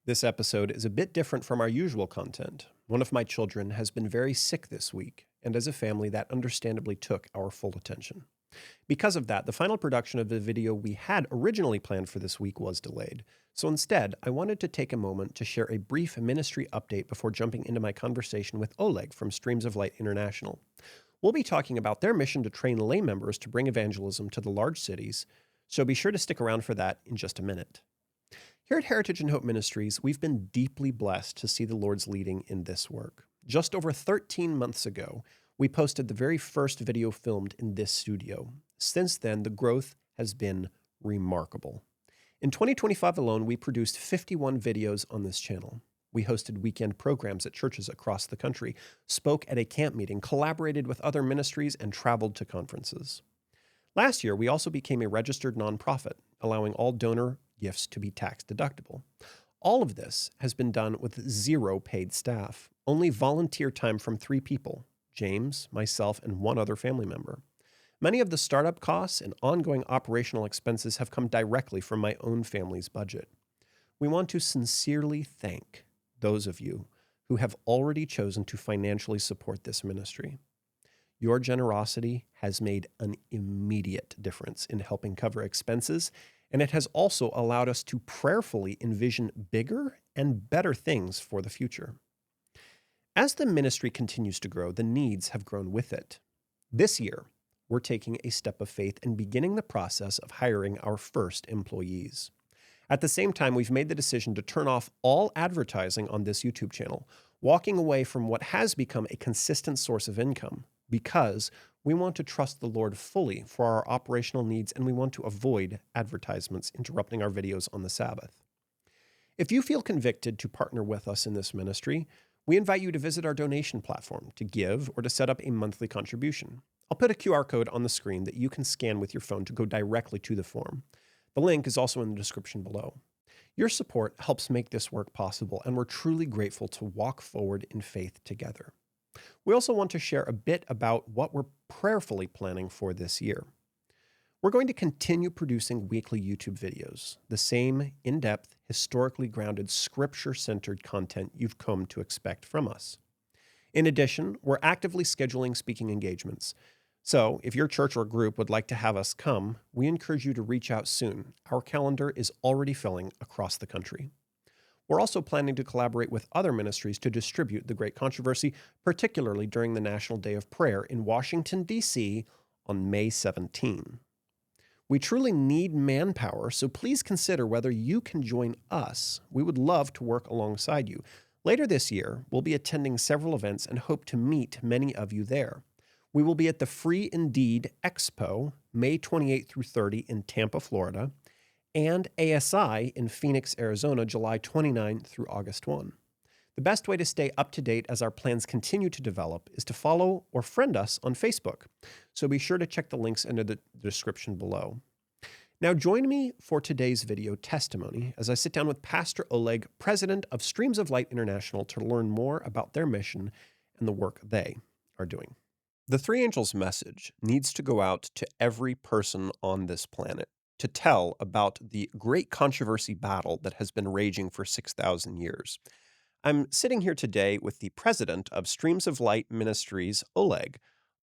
This episode is a bit different from our usual content. One of my children has been very sick this week, and as a family, that understandably took our full attention. Because of that, the final production of the video we had originally planned for this week was delayed. So instead, I wanted to take a moment to share a brief ministry update before jumping into my conversation with Oleg from Streams of Light International. We'll be talking about their mission to train lay members to bring evangelism to the large cities, so be sure to stick around for that in just a minute. Here at Heritage and Hope Ministries, we've been deeply blessed to see the Lord's leading in this work. Just over 13 months ago, we posted the very first video filmed in this studio. Since then, the growth has been remarkable. In 2025 alone, we produced 51 videos on this channel. We hosted weekend programs at churches across the country, spoke at a camp meeting, collaborated with other ministries, and traveled to conferences. Last year, we also became a registered nonprofit, allowing all donor gifts to be tax deductible. All of this has been done with zero paid staff, only volunteer time from 3 people, James, myself, and 1 other family member. Many of the startup costs and ongoing operational expenses have come directly from my own family's budget. We want to sincerely thank those of you who have already chosen to financially support this ministry. Your generosity has made an immediate difference in helping cover expenses, and it has also allowed us to prayerfully envision bigger and better things for the future. As the ministry continues to grow, the needs have grown with it. This year, we're taking a step of faith and beginning the process of hiring our first employees. At the same time, we've made the decision to turn off all advertising on this YouTube channel, walking away from what has become a consistent source of income, because we want to trust the Lord fully for our operational needs, and we want to avoid advertisements interrupting our videos on the Sabbath. If you feel convicted to partner with us in this ministry, we invite you to visit our donation platform to give or to set up a monthly contribution. I'll put a QR code on the screen that you can scan with your phone to go directly to the form. The link is also in the description below. Your support helps make this work possible, and we're truly grateful to walk forward in faith together. We also want to share a bit about what we're prayerfully planning for this year. We're going to continue producing weekly YouTube videos, the same in-depth, historically grounded, scripture-centered content you've come to expect from us. In addition, we're actively scheduling speaking engagements. So if your church or group would like to have us come, we encourage you to reach out soon. Our calendar is already filling across the country. We're also planning to collaborate with other ministries to distribute the Great Controversy, particularly during the National Day of Prayer in Washington, D.C. on May 17. We truly need manpower, so please consider whether you can join us. We would love to work alongside you. Later this year, we'll be attending several events and hope to meet many of you there. We will be at the Free Indeed Expo, May 28 through 30 in Tampa, Florida, and ASI in Phoenix, Arizona, July 29 through August 1. The best way to stay up to date as our plans continue to develop is to follow or friend us on Facebook. So be sure to check the links under the description below. Now join me for today's video testimony as I sit down with Pastor Oleg, president of Streams of Light International, to learn more about their mission and the work they are doing. The Three Angels message needs to go out to every person on this planet to tell about the great controversy battle that has been raging for 6,000 years. I'm sitting here today with the president of Streams of Light Ministries, Oleg.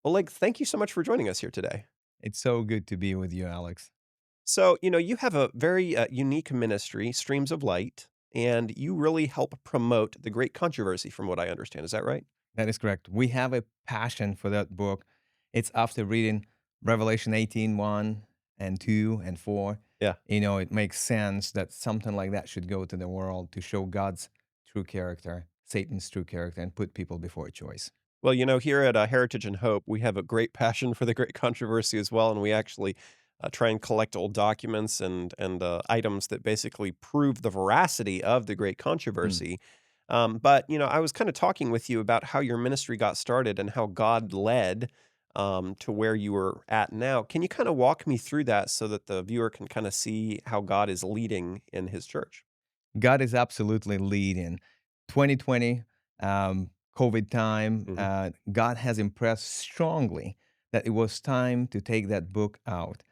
Oleg, thank you so much for joining us here today. It's so good to be with you, Alex. So, you have a very unique ministry, Streams of Light, and you really help promote the great controversy from what I understand. Is that right? That is correct. We have a passion for that book. It's after reading Revelation 18:1 and 2 and 4. Yeah. It makes sense that something like that should go to the world to show God's true character, Satan's true character, and put people before a choice. Well, here at Heritage and Hope, we have a great passion for the great controversy as well, and we actually try and collect old documents and items that basically prove the veracity of the great controversy. But I was kind of talking with you about how your ministry got started and how God led to where you were at now. Can you kind of walk me through that so that the viewer can kind of see how God is leading in his church? God is absolutely leading. 2020, COVID time, God has impressed strongly that it was time to take that book out.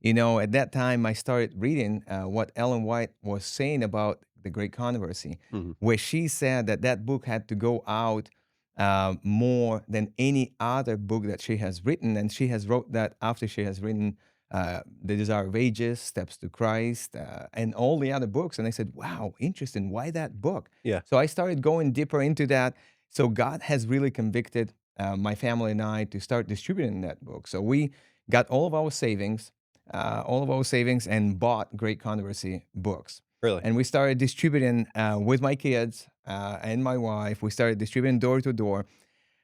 At that time, I started reading what Ellen White was saying about the Great Controversy, Hmm. where she said that that book had to go out more than any other book that she has written, and she has wrote that after she has written The Desire of Ages, Steps to Christ, and all the other books. And I said, wow, interesting. Why that book? Yeah. So I started going deeper into that. So God has really convicted my family and I to start distributing that book. So we got all of our savings and bought Great Controversy books. Really? And we started distributing with my kids and my wife. We started distributing door to door.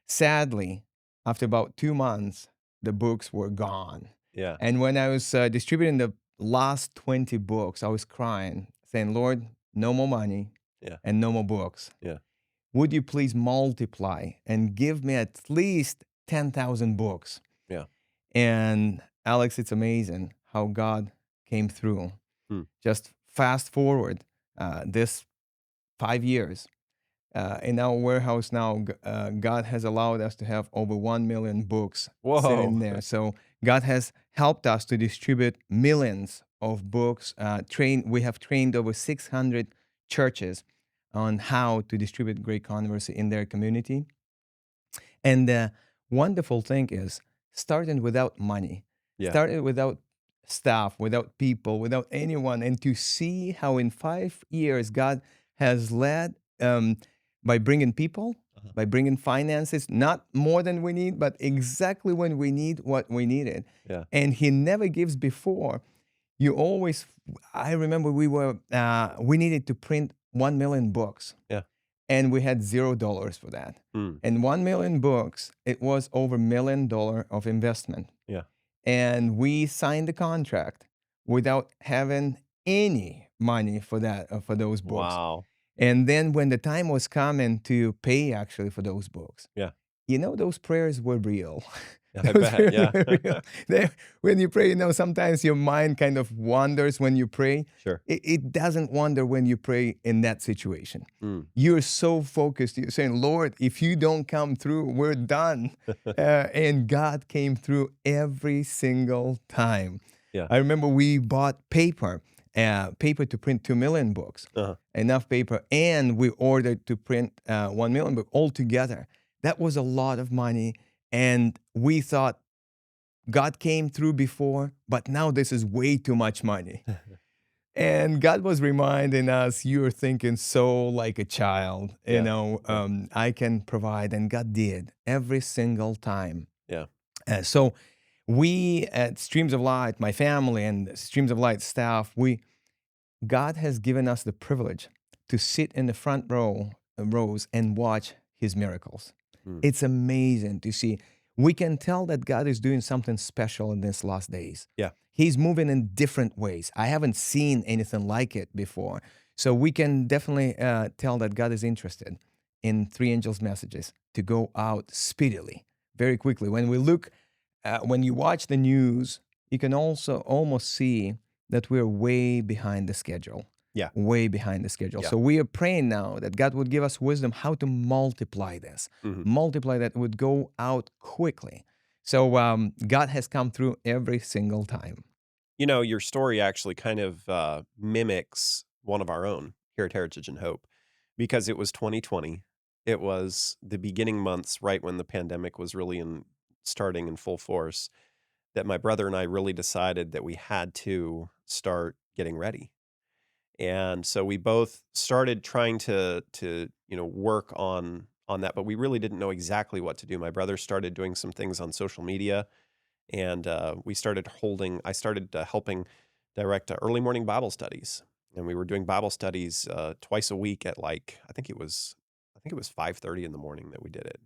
Sadly, after about 2 months, the books were gone. Yeah. And when I was distributing the last 20 books, I was crying, saying, Lord, no more money Yeah. and no more books. Yeah. Would you please multiply and give me at least 10,000 books? Yeah. And Alex, it's amazing how God came through. Hmm. Just fast forward this 5 years. In our warehouse now, God has allowed us to have over 1 million books Whoa. sitting there. So God has helped us to distribute millions of books. We have trained over 600 churches on how to distribute Great Controversy in their community. And the wonderful thing is, starting without money, Yeah. started without staff, without people, without anyone, and to see how in 5 years God has led by bringing people, Uh-huh. by bringing finances, not more than we need, but exactly when we need what we needed. Yeah. And He never gives before. You always, I remember we needed to print 1 million books Yeah. and we had $0 for that. Mm. And 1 million books, it was over $1 million of investment. Yeah. And we signed the contract without having any money for that for those books. Wow. And then when the time was coming to pay actually for those books, Yeah. those prayers were real. I Those bet. prayers Yeah. were real. When you pray, sometimes your mind kind of wanders when you pray. Sure. It doesn't wander when you pray in that situation. Mm. You're so focused. You're saying, Lord, if you don't come through, we're done. And God came through every single time. Yeah. I remember we bought paper to print 2 million books, Uh-huh. enough paper, and we ordered to print 1 million books altogether. That was a lot of money, and we thought God came through before, but now this is way too much money. And God was reminding us, you're thinking so like a child, Yeah. Yeah. I can provide, and God did every single time. Yeah. So we at Streams of Light, my family and Streams of Light staff, God has given us the privilege to sit in the front rows and watch His miracles. Mm. It's amazing to see. We can tell that God is doing something special in these last days. Yeah. He's moving in different ways. I haven't seen anything like it before. So we can definitely tell that God is interested in three angels' messages to go out speedily, very quickly. When you watch the news, you can also almost see that we're way behind the schedule. Yeah. Way behind the schedule. Yeah. So we are praying now that God would give us wisdom how to multiply this, Mhm. multiply that would go out quickly. So God has come through every single time. Your story actually kind of mimics one of our own here at Heritage and Hope, because it was 2020. It was the beginning months, right when the pandemic was really starting in full force, that my brother and I really decided that we had to start getting ready. And so we both started trying to work on that, but we really didn't know exactly what to do. My brother started doing some things on social media, and I started helping direct early morning Bible studies, and we were doing Bible studies twice a week at I think it was 5:30 in the morning that we did it,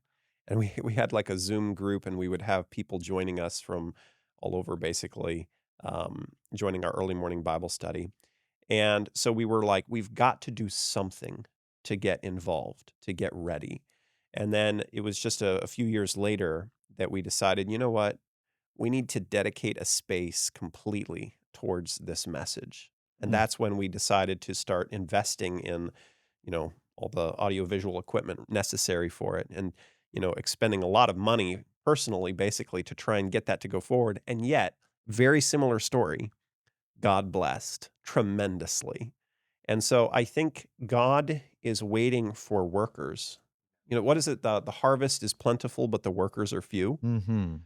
and we had like a Zoom group, and we would have people joining us from all over, basically joining our early morning Bible study. And so we were like, we've got to do something to get involved, to get ready. And then it was just a few years later that we decided, you know what? We need to dedicate a space completely towards this message. And Mm. that's when we decided to start investing in, all the audiovisual equipment necessary for it, and, expending a lot of money personally, basically, to try and get that to go forward. And yet Very similar story. God blessed tremendously. And so I think God is waiting for workers. What is it? The harvest is plentiful, but the workers are few. Mm-hmm.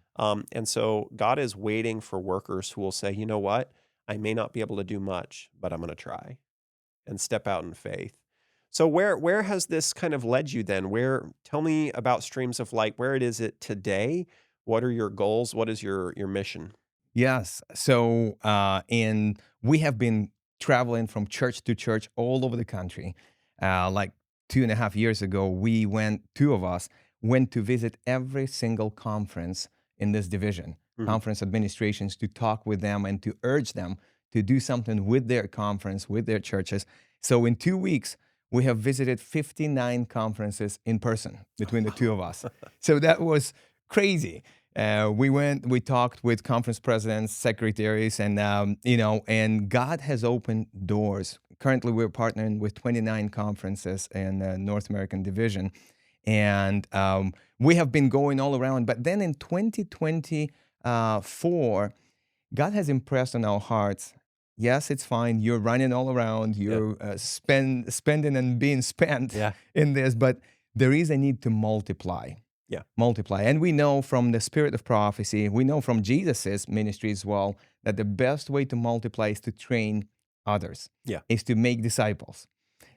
And so God is waiting for workers who will say, you know what? I may not be able to do much, but I'm going to try and step out in faith. So where has this kind of led you then? Tell me about Streams of Light. Where is it today? What are your goals? What is your mission? Yes. So, and we have been traveling from church to church all over the country. Like 2.5 years ago, two of us went to visit every single conference in this division, Mhm. conference administrations, to talk with them and to urge them to do something with their conference, with their churches. So, in 2 weeks, we have visited 59 conferences in person between the two of us. So, that was crazy. We talked with conference presidents, secretaries, and and God has opened doors. Currently, we're partnering with 29 conferences in the North American division, and we have been going all around. But then in 2024, God has impressed on our hearts. Yes, it's fine. You're running all around. Yeah. You're spending and being spent Yeah. in this, but there is a need to multiply. Yeah. Multiply. And we know from the spirit of prophecy, we know from Jesus's ministry as well, that the best way to multiply is to train others, Yeah. is to make disciples.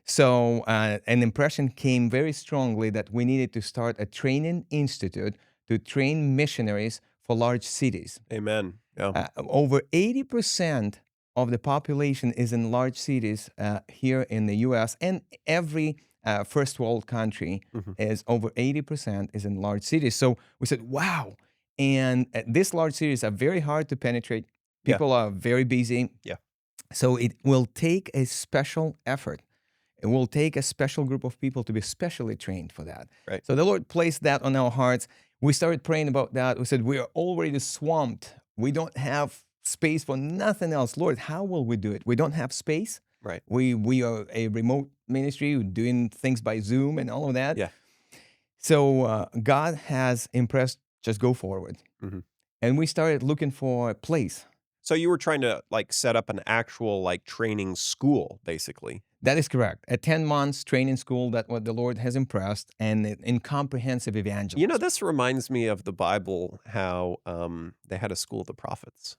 So an impression came very strongly that we needed to start a training institute to train missionaries for large cities. Amen. Yeah. Over 80% of the population is in large cities here in the U.S., and every first world country Mhm. is over 80% is in large cities. So we said, wow. And these large cities are very hard to penetrate. Yeah. People are very busy. Yeah. So it will take a special effort. It will take a special group of people to be specially trained for that. Right. So the Lord placed that on our hearts. We started praying about that. We said, we are already swamped. We don't have space for nothing else. Lord, how will we do it? We don't have space. Right. We are a remote ministry doing things by Zoom and all of that. Yeah. So God has impressed, just go forward. Mhm. And we started looking for a place. So you were trying to set up an actual training school, basically. That is correct. A 10 months training school, that what the Lord has impressed, and in comprehensive evangelism. This reminds me of the Bible, how they had a school of the prophets.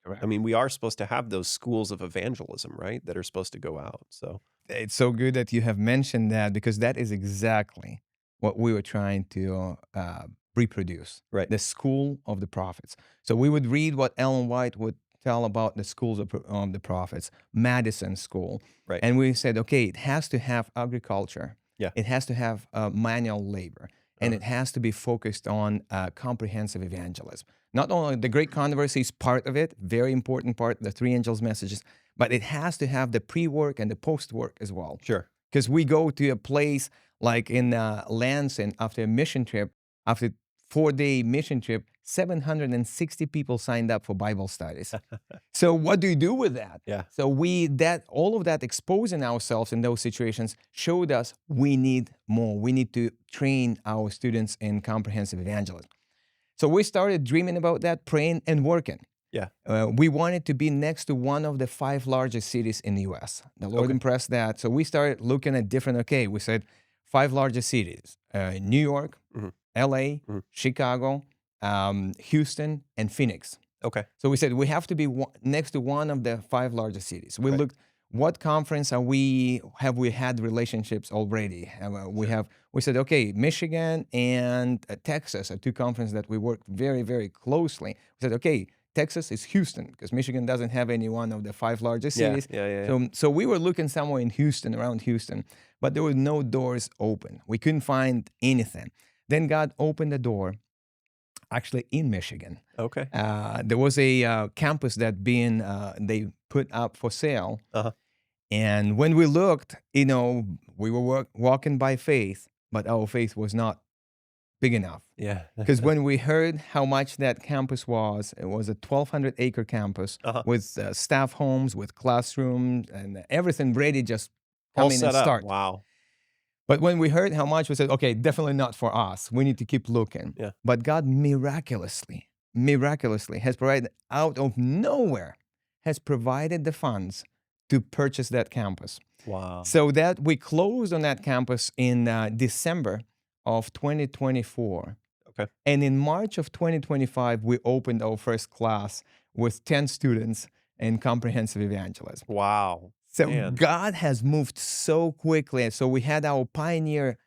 Correct. I mean, we are supposed to have those schools of evangelism, right? That are supposed to go out. So It's so good that you have mentioned that, because that is exactly what we were trying to reproduce. Right. The school of the prophets. So we would read what Ellen White would tell about the schools of the prophets, Madison School. Right. And we said, okay, it has to have agriculture. Yeah. It has to have manual labor. And it has to be focused on comprehensive evangelism. Not only the Great Controversy is part of it, very important part, the three angels' messages, but it has to have the pre-work and the post-work as well. Sure. Because we go to a place like in Lansing after a mission trip, after 4-day mission trip, 760 people signed up for Bible studies. So what do you do with that? Yeah. So all of that exposing ourselves in those situations showed us we need more. We need to train our students in comprehensive evangelism. So we started dreaming about that, praying and working. Yeah. We wanted to be next to one of the 5 largest cities in the U.S. The Lord impressed that. So we started looking at we said 5 largest cities, New York, L.A., Chicago, Houston, and Phoenix. Okay. So we said we have to be next to one of the 5 largest cities. We looked, what conference have we had relationships already? We said, okay, Michigan and Texas are 2 conferences that we work very, very closely. We said, okay, Texas is Houston, because Michigan doesn't have any one of the 5 largest cities. Yeah. So we were looking somewhere in Houston, around Houston, but there were no doors open. We couldn't find anything. Then God opened the door, actually in Michigan. Okay. There was a campus that they put up for sale. And when we looked, we were walking by faith, but our faith was not big enough. Yeah. Because when we heard how much that campus was, it was a 1,200-acre campus with staff homes, with classrooms, and everything ready, just come All in set and start. up. Wow. But when we heard how much, we said, okay, definitely not for us. We need to keep looking. Yeah. But God miraculously miraculously has provided out of nowhere, has provided the funds to purchase that campus. Wow. So that we closed on that campus in December of 2024. Okay. And in March of 2025, we opened our first class with 10 students in comprehensive evangelism. Wow. So Man. God has moved so quickly. So we had our pioneer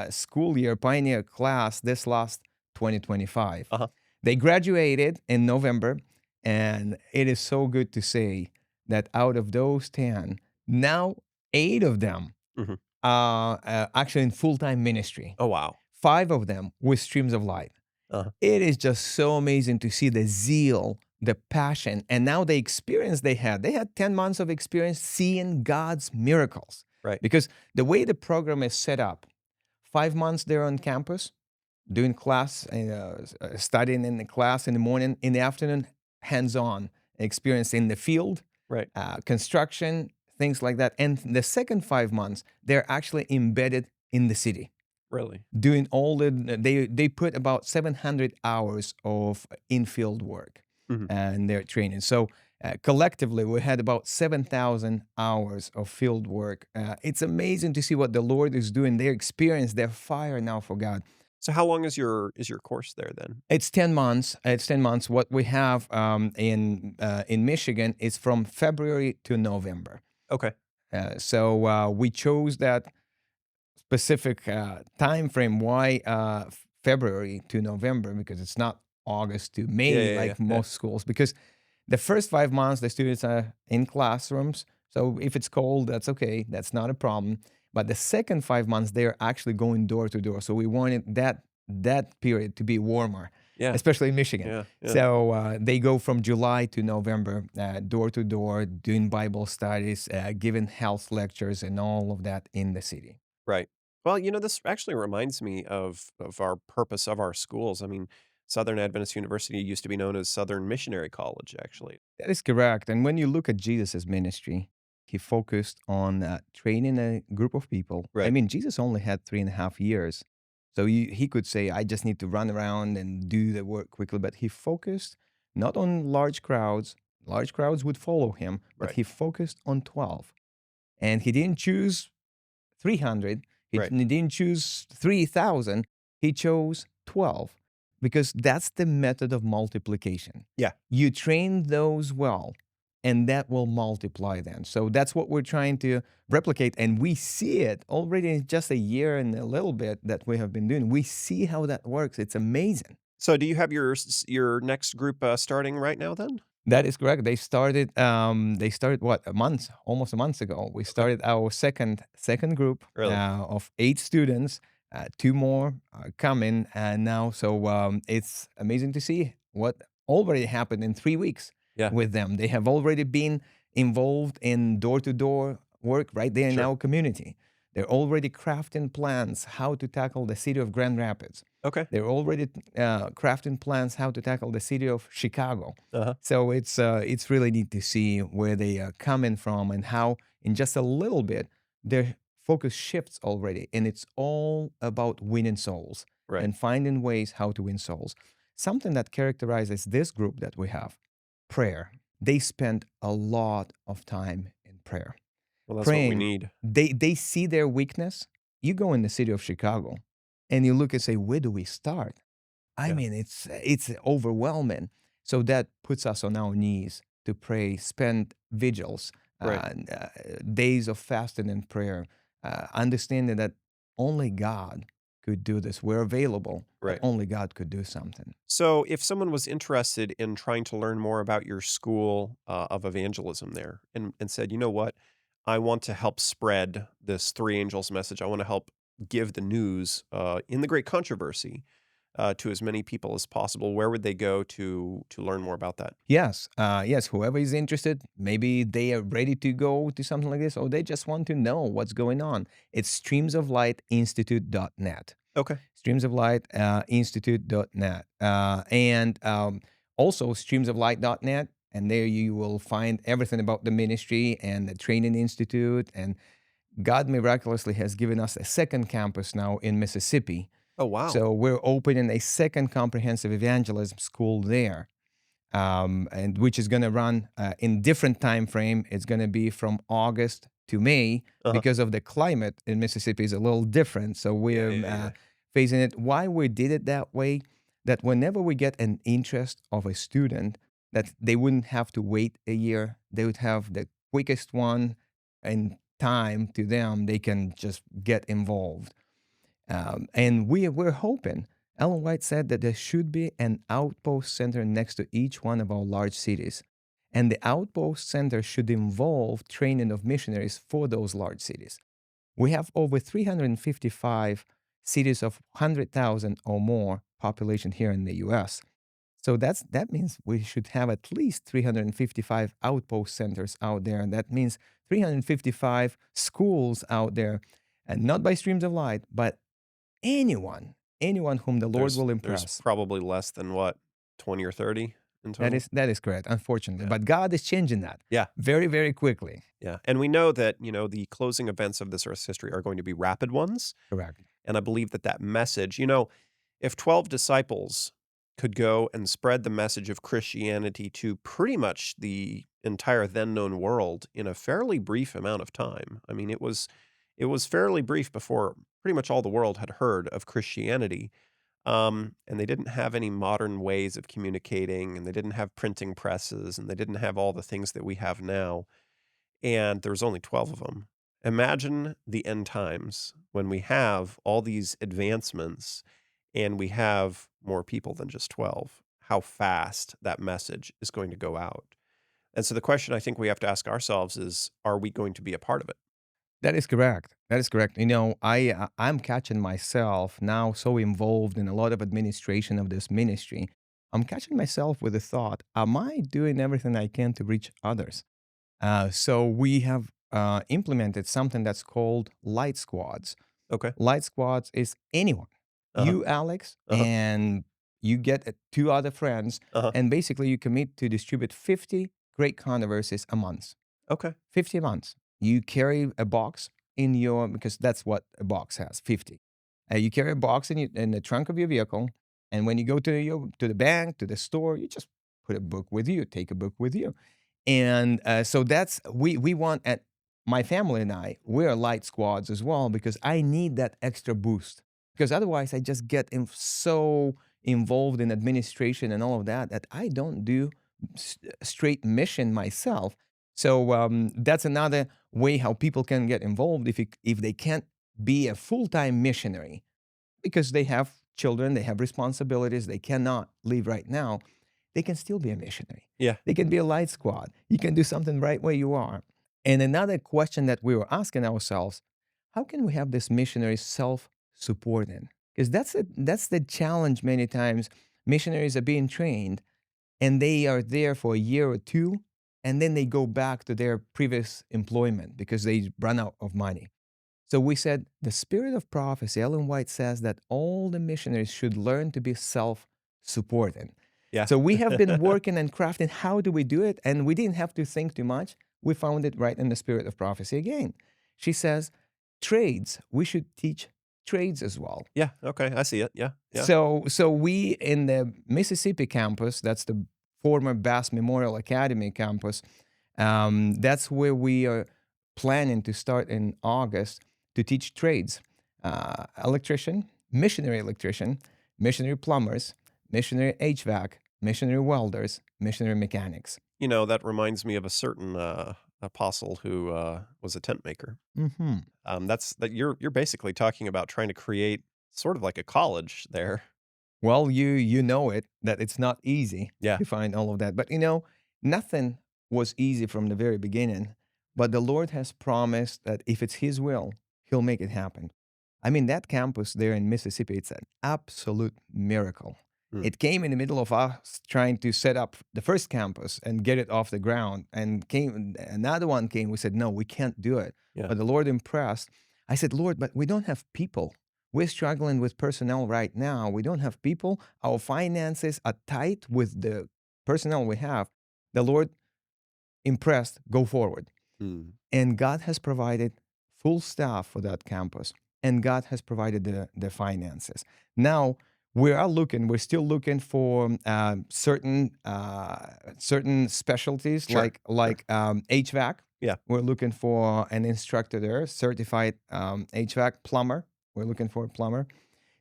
school year, pioneer class this last 2025. Uh-huh. They graduated in November, and it is so good to say that out of those 10, now 8 of them Mhm. are actually in full-time ministry. Oh, wow. 5 of them with Streams of Light. Uh-huh. It is just so amazing to see the zeal, the passion, and now the experience they had. They had 10 months of experience seeing God's miracles. Right. Because the way the program is set up, 5 months they're on campus, doing class, studying in the class in the morning, in the afternoon, hands-on experience in the field, Right. construction, things like that. And the second 5 months, they're actually embedded in the city, Really. doing all they put about 700 hours of in-field work Mhm. and their training. So collectively, we had about 7,000 hours of field work. It's amazing to see what the Lord is doing. Their experience, their fire now for God. So how long is your course there then? It's 10 months. It's 10 months. What we have in Michigan is from February to November. Okay. So we chose that specific time frame. Why February to November? Because it's not August to May like most schools. Because the first 5 months the students are in classrooms. So if it's cold, that's okay. That's not a problem. But the second 5 months they're actually going door to door. So we wanted that period to be warmer. Yeah. Especially in Michigan. Yeah. So they go from July to November, door to door, doing Bible studies, giving health lectures, and all of that in the city. Right. Well, this actually reminds me of our purpose of our schools. I mean, Southern Adventist University used to be known as Southern Missionary College, actually. That is correct. And when you look at Jesus' ministry, he focused on training a group of people. I Right. mean, Jesus only had 3.5 years. So he could say, I just need to run around and do the work quickly. But he focused not on large crowds. Large crowds would follow him, but Right. he focused on 12. And he didn't choose 300. He Right. didn't choose 3,000. He chose 12 because that's the method of multiplication. Yeah. You train those well, and that will multiply then. So that's what we're trying to replicate. And we see it already in just a year and a little bit that we have been doing. We see how that works. It's amazing. So do you have your next group starting right now then? That is correct. They started. What, almost a month ago. We started our second group Really? of 8 students. 2 more are coming now. So it's amazing to see what already happened in 3 weeks Yeah. with them. They have already been involved in door-to-door work right there in Sure. our community. They're already crafting plans how to tackle the city of Grand Rapids. Okay. They're already crafting plans how to tackle the city of Chicago. Uh-huh. So it's really neat to see where they are coming from and how in just a little bit their focus shifts already, and it's all about winning souls Right. and finding ways how to win souls. Something that characterizes this group that we have, prayer. They spend a lot of time in prayer. Well, that's what we Praying. need. They see their weakness. You go in the city of Chicago and you look and say, where do we start? I Yeah. mean, it's overwhelming. So that puts us on our knees to pray, spend vigils, Right. days of fasting and prayer, understanding that only God could do this. We're available, Right. but only God could do something. So if someone was interested in trying to learn more about your school of evangelism there and said, you know what, I want to help spread this three angels message. I want to help give the news in the great controversy to as many people as possible. Where would they go to learn more about that? Yes, yes. Whoever is interested, maybe they are ready to go to something like this, or they just want to know what's going on. It's streamsoflightinstitute.net. Okay. Streamsoflightinstitute.net. And also streamsoflight.net. And there you will find everything about the ministry and the training institute. And God miraculously has given us a second campus now in Mississippi. Oh, wow. So we're opening a second comprehensive evangelism school there, and which is going to run in different time frame. It's going to be from August to May Uh-huh. because of the climate in Mississippi is a little different. So Yeah, we're yeah, yeah. phasing it. Why we did it that way? That whenever we get an interest of a student, that they wouldn't have to wait a year. They would have the quickest one and time to them. They can just get involved. And we're hoping. Ellen White said that there should be an outpost center next to each one of our large cities. And the outpost center should involve training of missionaries for those large cities. We have over 355 cities of 100,000 or more population here in the US. So that means we should have at least 355 outpost centers out there. And that means 355 schools out there, and not by streams of light, but anyone whom the Lord will There's impress. probably less than what, 20 or 30 in That total? is that is correct, unfortunately. Yeah. But God is changing that Yeah. very, very quickly. Yeah. And we know that, the closing events of this Earth's history are going to be rapid ones. Correct. And I believe that message, if 12 disciples could go and spread the message of Christianity to pretty much the entire then known world in a fairly brief amount of time. I mean, it was fairly brief before pretty much all the world had heard of Christianity. And they didn't have any modern ways of communicating, and they didn't have printing presses, and they didn't have all the things that we have now. And there was only 12 of them. Imagine the end times when we have all these advancements and we have more people than just 12, how fast that message is going to go out. And so the question I think we have to ask ourselves is, are we going to be a part of it? That is correct. That is correct. I'm catching myself now so involved in a lot of administration of this ministry. I'm catching myself with the thought, am I doing everything I can to reach others? So we have implemented something that's called light squads. Okay. Light squads is anyone, Uh-huh. you, Alex, Uh-huh. and you get two other friends, Uh-huh. and basically you commit to distribute 50 great controversies a month. Okay. 50 a month. You carry a box in your, because that's what a box has, 50. You carry a box in the trunk of your vehicle, and when you go to the bank, to the store, you just put a book with you, take a book with you. And so that's, we want, at my family and I, we're light squads as well, because I need that extra boost. Because otherwise, I just get so involved in administration and all of that that I don't do straight mission myself. So that's another way how people can get involved if they can't be a full-time missionary because they have children, they have responsibilities, they cannot leave right now. They can still be a missionary. Yeah. They can be a light squad. You can do something right where you are. And another question that we were asking ourselves, how can we have this missionary self-supporting? Because that's the challenge many times. Missionaries are being trained and they are there for a year or two, and then they go back to their previous employment because they run out of money. So we said the spirit of prophecy, Ellen White says that all the missionaries should learn to be self-supporting. Yeah. So we have been working and crafting how do we do it, and we didn't have to think too much. We found it right in the spirit of prophecy again. She says, trades, we should teach trades as well. Yeah. Okay. I see it. Yeah. Yeah. So we in the Mississippi campus, that's the former Bass Memorial Academy campus, that's where we are planning to start in August to teach trades, electrician, missionary plumbers, missionary HVAC, missionary welders, missionary mechanics. That reminds me of a certain apostle who was a tent maker. Hmm. That's that you're basically talking about trying to create sort of like a college there. Well, you know it that it's not easy Yeah. to find all of that, but nothing was easy from the very beginning. But the Lord has promised that if it's His will, He'll make it happen. I mean, that campus there in Mississippi, it's an absolute miracle. Mm. It came in the middle of us trying to set up the first campus and get it off the ground, and another one came. We said, no, we can't do it. Yeah. But the Lord impressed. I said, Lord, but we don't have people. We're struggling with personnel right now. We don't have people. Our finances are tight with the personnel we have. The Lord impressed, go forward. Mm. And God has provided full staff for that campus. and God has provided the finances. Now we're still looking for certain specialties Sure. Sure. like HVAC. Yeah. We're looking for an instructor there, certified HVAC plumber. We're looking for a plumber.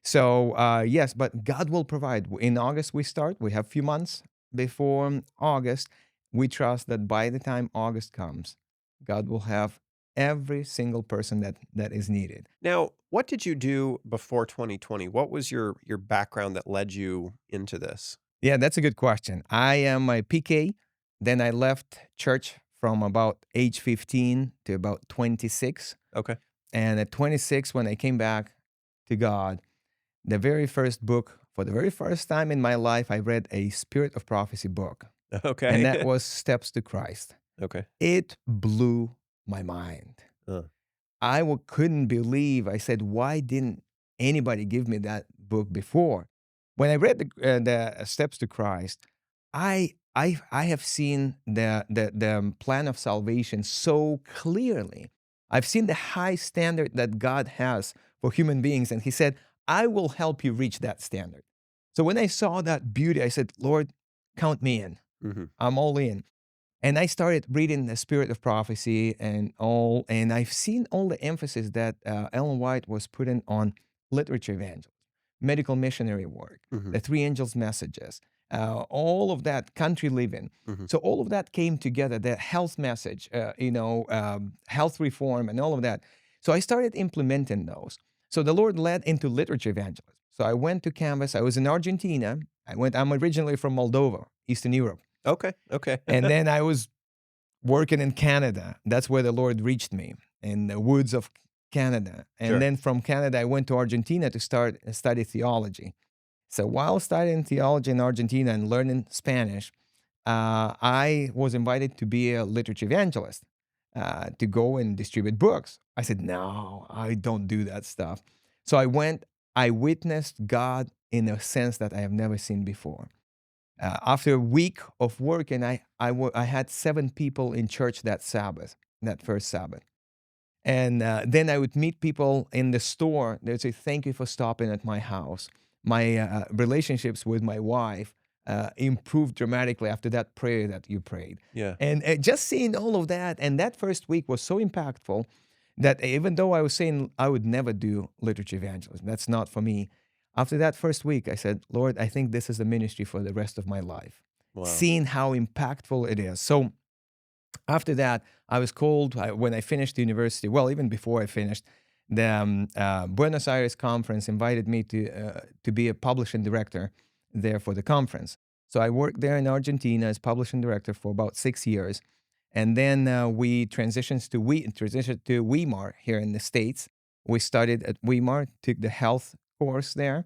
So yes, but God will provide. In August we start. We have a few months before August. We trust that by the time August comes, God will have every single person that is needed. Now, what did you do before 2020? What was your background that led you into this? Yeah, that's a good question. I am a PK. Then I left church from about age 15 to about 26. Okay. And at 26, when I came back to God, the very first book, for the very first time in my life, I read a Spirit of Prophecy book, and that Okay. was Steps to Christ. Okay. It blew my mind. Uh, Couldn't believe. I said, why didn't anybody give me that book before? When I read the Steps to Christ, I have seen the plan of salvation so clearly. I've seen the high standard that God has for human beings, and He said, I will help you reach that standard. So when I saw that beauty, I said, Lord, count me in. mhm. I'm all in. And I started reading the Spirit of Prophecy and I've seen all the emphasis that Ellen White was putting on literature evangelism, medical missionary work, Mhm. the three angels' messages, all of that, country living. Mhm. So all of that came together. The health message, health reform, and all of that. So I started implementing those. So the Lord led into literature evangelism. So I went to Canvas. I was in Argentina. I'm originally from Moldova, Eastern Europe. Okay. Okay. And then I was working in Canada. That's where the Lord reached me in the woods of Canada. And Sure. then from Canada, I went to Argentina to start study theology. So while studying theology in Argentina and learning Spanish, I was invited to be a literature evangelist, to go and distribute books. I said, no, I don't do that stuff. So I went, I witnessed God in a sense that I have never seen before. After a week of work, and I had 7 people in church that Sabbath, that first Sabbath. And then I would meet people in the store. They'd say, thank you for stopping at my house. My relationships with my wife improved dramatically after that prayer that you prayed. Yeah. And just seeing all of that, and that first week was so impactful that even though I was saying I would never do literature evangelism, that's not for me. After that first week, I said, Lord, I think this is a ministry for the rest of my life. Wow. Seeing how impactful it is. So after that, I was called when I finished university. Well, even before I finished, the Buenos Aires conference invited me to be a publishing director there for the conference. So I worked there in Argentina as publishing director for about 6 years, and then transitioned to Weimar here in the States. We started at Weimar, took the health course there,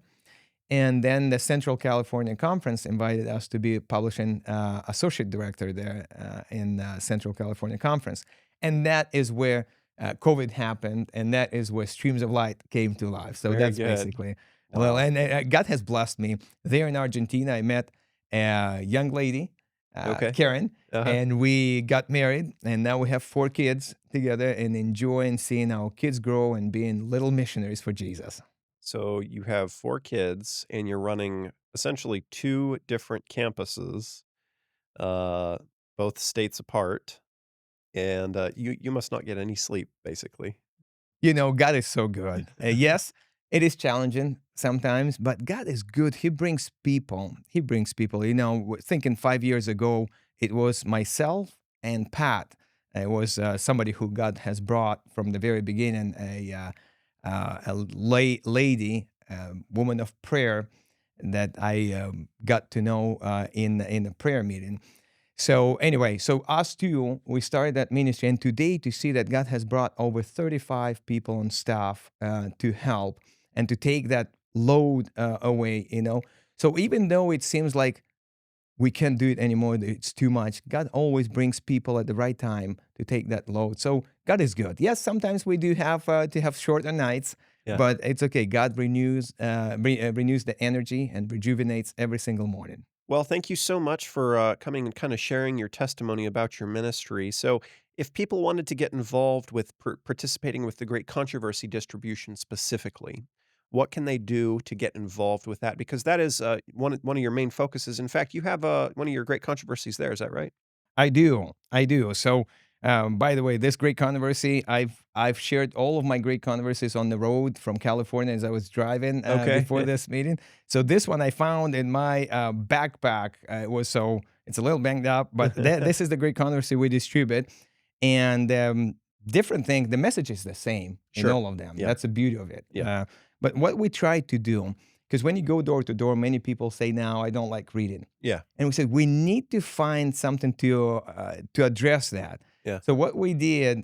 and then the Central California Conference invited us to be a publishing associate director there in Central California Conference. And that is where COVID happened, and that is where Streams of Light came to life. So Very that's good. basically, well, Wow. and God has blessed me. There in Argentina, I met a young lady, Okay. Karen, Uh-huh. and we got married, and now we have 4 kids together and enjoying seeing our kids grow and being little missionaries for Jesus. So you have 4 kids and you're running essentially 2 different campuses, uh, both states apart, and, you must not get any sleep, basically. You know, God is so good. Yes, it is challenging sometimes, but God is good. He brings people. He brings people. You know, thinking 5 years ago, it was myself and Pat. It was somebody who God has brought from the very beginning, lady, woman of prayer that I got to know in a prayer meeting. So anyway, so us two, we started that ministry, and today to see that God has brought over 35 people on staff to help and to take that load away, you know. So even though it seems like we can't do it anymore, it's too much, God always brings people at the right time to take that load. So God is good. Yes, sometimes we do have to have shorter nights, Yeah. but it's okay. God renews the energy and rejuvenates every single morning. Well, thank you so much for coming and kind of sharing your testimony about your ministry. So, if people wanted to get involved with participating with the Great Controversy distribution specifically, what can they do to get involved with that? Because that is one of your main focuses. In fact, you have one of your Great Controversies there. Is that right? I do. I do. So, by the way, this great controversy, I've shared all of my great controversies on the road from California as I was driving Okay. before this meeting. So this one I found in my backpack. It was so it's a little banged up, but this is the great controversy we distribute, and different thing. The message is the same in Sure. all of them. Yeah. That's the beauty of it. Yeah. But what we try to do, because when you go door to door, many people say, "Now I don't like reading." Yeah. And we said we need to find something to address that. Yeah. So what we did,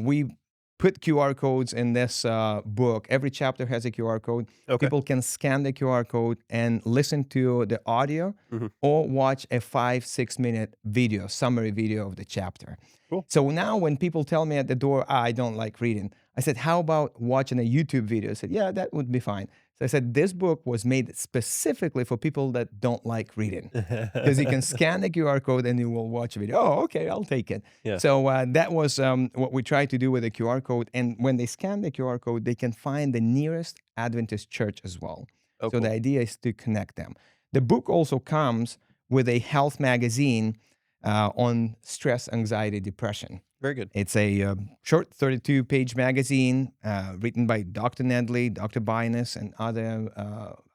we put QR codes in this book. Every chapter has a QR code. Okay. People can scan the QR code and listen to the audio Hmm. or watch a 5-6 minute video, summary video of the chapter. Cool. So now when people tell me at the door, I don't like reading, I said, how about watching a YouTube video? I said, yeah, that would be fine. So I said, this book was made specifically for people that don't like reading because you can scan the QR code and you will watch a video. Oh, okay, I'll take it. Yeah. So that was what we tried to do with the QR code. And when they scan the QR code, they can find the nearest Adventist church as well. Oh, So the cool. idea is to connect them. The book also comes with a health magazine on stress, anxiety, depression. Very good. It's a short 32-page magazine written by Dr. Nedley, Dr. Bynus, and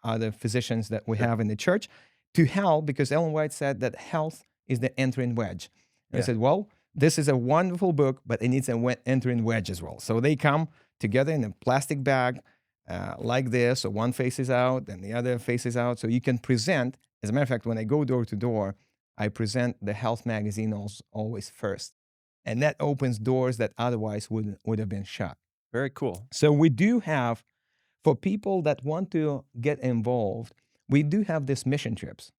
other physicians that we Sure. have in the church to help, because Ellen White said that health is the entering wedge. And I Yeah. said, well, this is a wonderful book, but it needs an entering wedge as well. So they come together in a plastic bag like this. So one faces out and the other faces out. So you can present. As a matter of fact, when I go door to door, I present the health magazine always first. And that opens doors that otherwise would have been shut. Very cool. So we do have, for people that want to get involved, we do have these mission trips.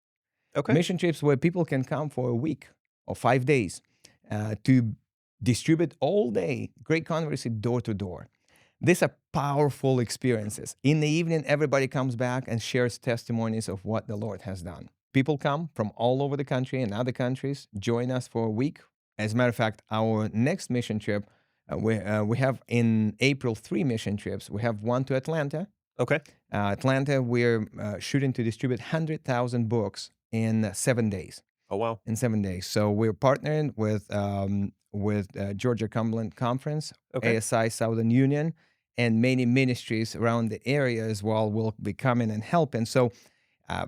Okay. Mission trips where people can come for a week or 5 days to distribute all day great controversy door to door. These are powerful experiences. In the evening, everybody comes back and shares testimonies of what the Lord has done. People come from all over the country and other countries, join us for a week. As a matter of fact, our next mission trip, we have in April 3 mission trips. We have one to Atlanta. Okay. Atlanta, we're shooting to distribute 100,000 books in 7 days. Oh, wow. In 7 days. So we're partnering with Georgia Cumberland Conference, Okay. ASI Southern Union, and many ministries around the area as well will be coming and helping. So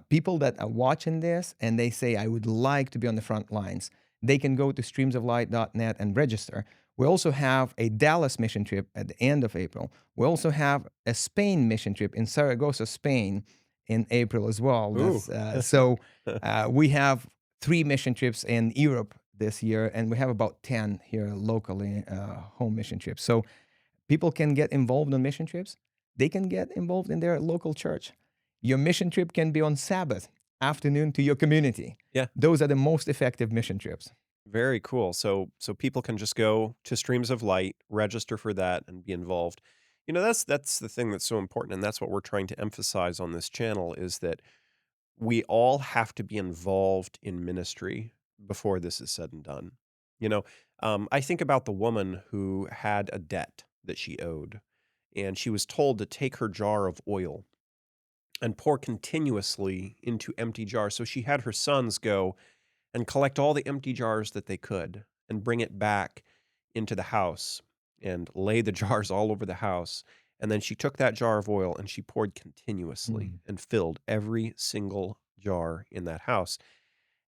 people that are watching this and they say, I would like to be on the front lines, they can go to streamsoflight.net and register. We also have a Dallas mission trip at the end of April. We also have a Spain mission trip in Saragossa, Spain in April as well. Ooh. So we have 3 mission trips in Europe this year, and we have about 10 here locally, home mission trips. So people can get involved in mission trips. They can get involved in their local church. Your mission trip can be on Sabbath afternoon to your community. Yeah. Those are the most effective mission trips. Very cool. So people can just go to Streams of Light, register for that, and be involved. You know, that's the thing that's so important, and that's what we're trying to emphasize on this channel is that we all have to be involved in ministry before this is said and done. You know, I think about the woman who had a debt that she owed, and she was told to take her jar of oil and pour continuously into empty jars. So she had her sons go and collect all the empty jars that they could and bring it back into the house and lay the jars all over the house. And then she took that jar of oil and she poured continuously and filled every single jar in that house.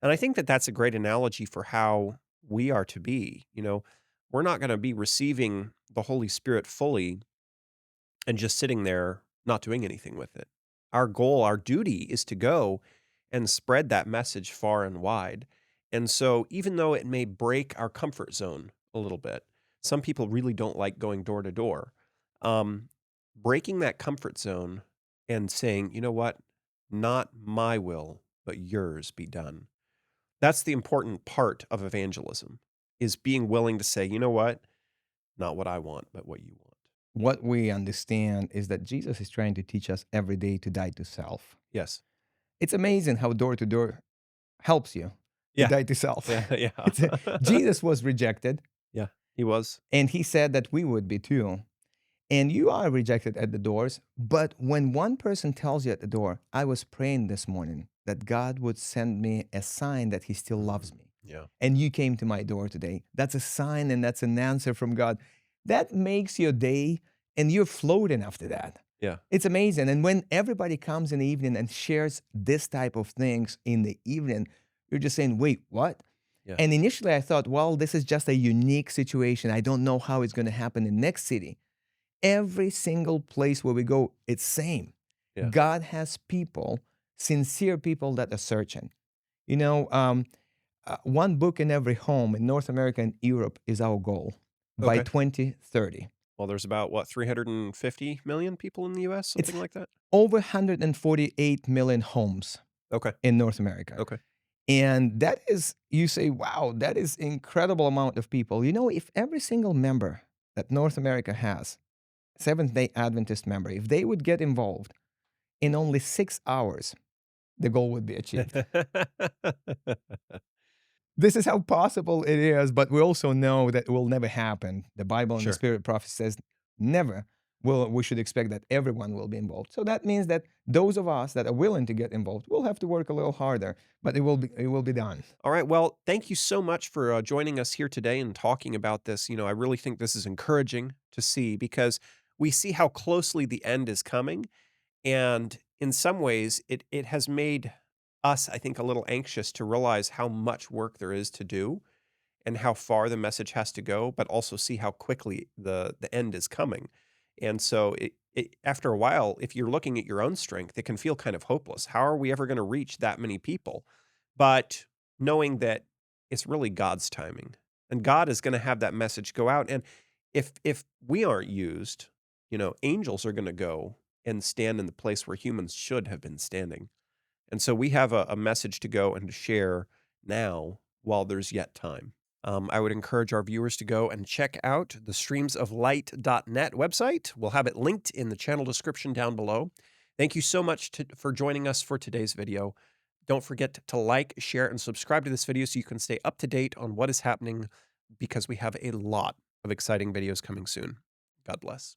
And I think that that's a great analogy for how we are to be. You know, we're not going to be receiving the Holy Spirit fully and just sitting there not doing anything with it. Our goal, our duty is to go and spread that message far and wide. And so, even though it may break our comfort zone a little bit, some people really don't like going door to door. Breaking that comfort zone and saying, you know what, not my will, but yours be done. That's the important part of evangelism, is being willing to say, you know what, not what I want, but what you want. What we understand is that Jesus is trying to teach us every day to die to self. Yes. It's amazing how door to door helps you to Yeah. die to self. Yeah. It's Yeah. Jesus was rejected, Yeah. He was. and he said that we would be too. And you are rejected at the doors. But when one person tells you at the door, I was praying this morning that God would send me a sign that he still loves me. Yeah. And you came to my door today. That's a sign and that's an answer from God. That makes your day, and you're floating after that. Yeah. It's amazing. And when everybody comes in the evening and shares this type of things in the evening, you're just saying, wait, what? Yeah. And initially I thought, well, this is just a unique situation. I don't know how it's going to happen in the next city. Every single place where we go, it's same. Yeah. God has people, sincere people that are searching. One book in every home in North America and Europe is our goal by Okay. 2030. Well, there's about what, 350 million people in the US, It's something like that? over 148 million homes Okay. in North America. Okay. And that is, you say, wow, that is incredible amount of people. If every single member that North America has, Seventh-day Adventist member, if they would get involved in only 6 hours, the goal would be achieved. This is how possible it is, but we also know that it will never happen. The Bible and the Sure. Spirit prophet says never will we should expect that everyone will be involved. So that means that those of us that are willing to get involved will have to work a little harder, but it will be done. All right. Well, thank you so much for joining us here today and talking about this. I really think this is encouraging to see because we see how closely the end is coming. And in some ways, it has made us, I think, a little anxious to realize how much work there is to do and how far the message has to go, but also see how quickly the end is coming. And so after a while, if you're looking at your own strength, it can feel kind of hopeless. How are we ever going to reach that many people? But knowing that it's really God's timing and God is going to have that message go out. And if we aren't used, angels are going to go and stand in the place where humans should have been standing. And so we have a message to go and to share now while there's yet time. I would encourage our viewers to go and check out the streamsoflight.net website. We'll have it linked in the channel description down below. Thank you so much for joining us for today's video. Don't forget to like, share, and subscribe to this video so you can stay up to date on what is happening because we have a lot of exciting videos coming soon. God bless.